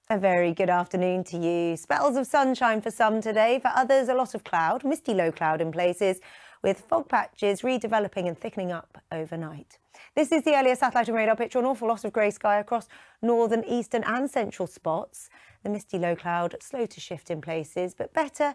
A very good afternoon to you. Spells of sunshine for some today, for others a lot of cloud, misty low cloud in places, with fog patches redeveloping and thickening up overnight. This is the earlier satellite and radar picture, an awful lot of grey sky across northern, eastern and central spots. The misty low cloud slow to shift in places, but better,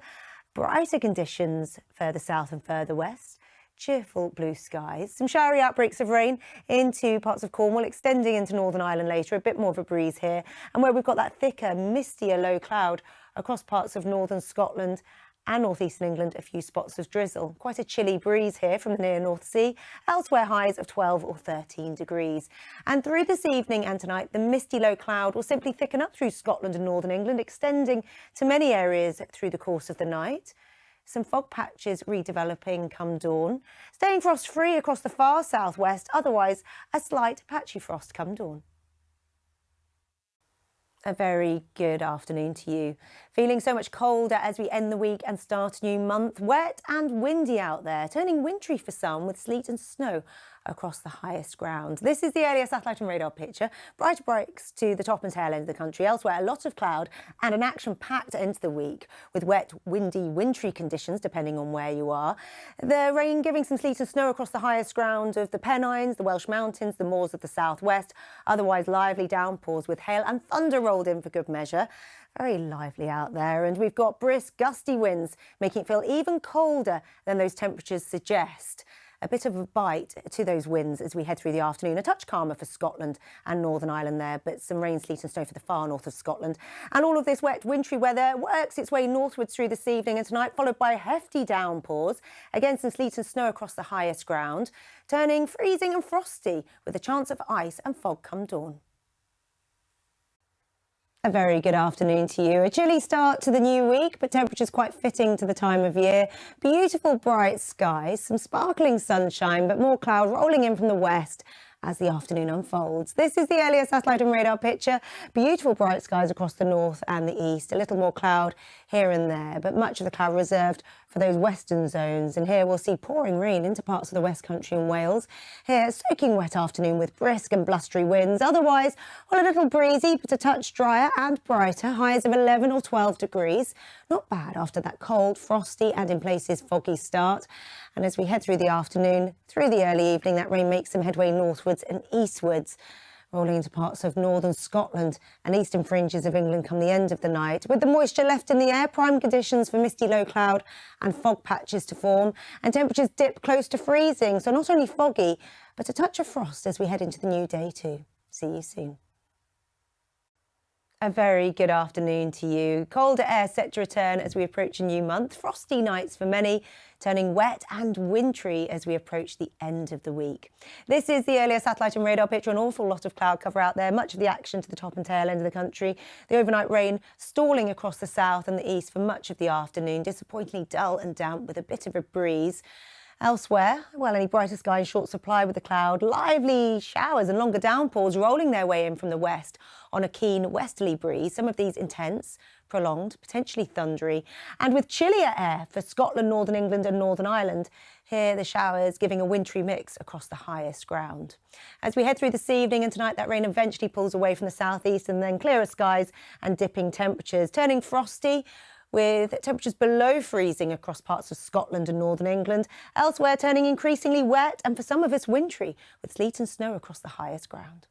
brighter conditions further south and further west. Cheerful blue skies, some showery outbreaks of rain into parts of Cornwall, extending into Northern Ireland later, a bit more of a breeze here, and where we've got that thicker, mistier low cloud across parts of northern Scotland and northeastern England, a few spots of drizzle. Quite a chilly breeze here from the near North Sea, elsewhere highs of 12 or 13 degrees. And through this evening and tonight, the misty low cloud will simply thicken up through Scotland and northern England, extending to many areas through the course of the night. Some fog patches redeveloping come dawn, staying frost-free across the far southwest, otherwise a slight patchy frost come dawn. A very good afternoon to you. Feeling so much colder as we end the week and start a new month. Wet and windy out there, turning wintry for some with sleet and snow across the highest ground. This is the earlier satellite and radar picture. Brighter breaks to the top and tail end of the country. Elsewhere, a lot of cloud and an action-packed end to the week with wet, windy, wintry conditions depending on where you are. The rain giving some sleet and snow across the highest ground of the Pennines, the Welsh Mountains, the moors of the southwest. Otherwise, lively downpours with hail and thunder rolled in for good measure. Very lively out there, and we've got brisk, gusty winds, making it feel even colder than those temperatures suggest. A bit of a bite to those winds as we head through the afternoon. A touch calmer for Scotland and Northern Ireland there, but some rain, sleet and snow for the far north of Scotland. And all of this wet, wintry weather works its way northwards through this evening and tonight, followed by hefty downpours. Again, some sleet and snow across the highest ground, turning freezing and frosty with a chance of ice and fog come dawn. A very good afternoon to you. A chilly start to the new week, but temperatures quite fitting to the time of year. Beautiful bright skies, some sparkling sunshine, but more cloud rolling in from the west as the afternoon unfolds. This is the earlier satellite and radar picture. Beautiful bright skies across the north and the east. A little more cloud here and there, but much of the cloud reserved for those western zones. And here we'll see pouring rain into parts of the West Country and Wales. Here, soaking wet afternoon with brisk and blustery winds. Otherwise, well, a little breezy, but a touch drier and brighter. Highs of 11 or 12 degrees. Not bad after that cold, frosty and in places foggy start. And as we head through the afternoon, through the early evening, that rain makes some headway northwards and eastwards, rolling into parts of northern Scotland and eastern fringes of England come the end of the night. With the moisture left in the air, prime conditions for misty low cloud and fog patches to form, and temperatures dip close to freezing, so not only foggy, but a touch of frost as we head into the new day too. See you soon. A very good afternoon to you. Colder air set to return as we approach a new month. Frosty nights for many, turning wet and wintry as we approach the end of the week. This is the earlier satellite and radar picture. An awful lot of cloud cover out there. Much of the action to the top and tail end of the country. The overnight rain stalling across the south and the east for much of the afternoon. Disappointingly dull and damp with a bit of a breeze. Elsewhere, well, any brighter sky in short supply with the cloud. Lively showers and longer downpours rolling their way in from the west on a keen westerly breeze. Some of these intense, prolonged, potentially thundery. And with chillier air for Scotland, Northern England and Northern Ireland. Here, the showers giving a wintry mix across the highest ground. As we head through this evening and tonight, that rain eventually pulls away from the southeast and then clearer skies and dipping temperatures, turning frosty, with temperatures below freezing across parts of Scotland and Northern England. Elsewhere, turning increasingly wet and for some of us wintry, with sleet and snow across the highest ground.